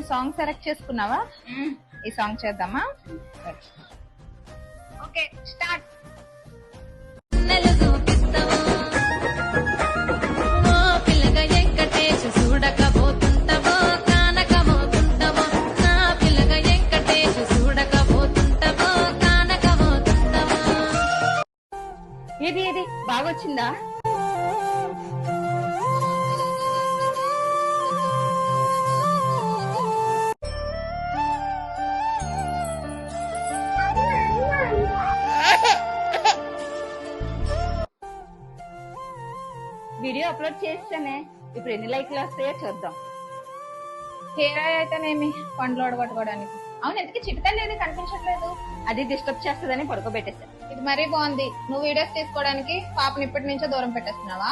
అయితే song select చేసుకున్నావా? ఈ సాంగ్ చేద్దామా? Okay start. ఇది బాగొచ్చిందా? వీడియో అప్లోడ్ చేస్తానే, ఇప్పుడు ఎన్ని లైక్లు వస్తాయో చూద్దాం. హెయిర్ ఆయిల్ అయితేనేమి పండ్లు ఓడగొట్టుకోవడానికి. అవును, ఎందుకు చిటితల్లి ఏది కనిపించట్లేదు? అది డిస్టర్బ్ చేస్తుందని పడుకోబెట్టేసా. ఇది మరీ బాగుంది. నువ్వు వీడియోస్ తీసుకోవడానికి పాపని ఇప్పటి నుంచో దూరం పెట్టేస్తున్నావా?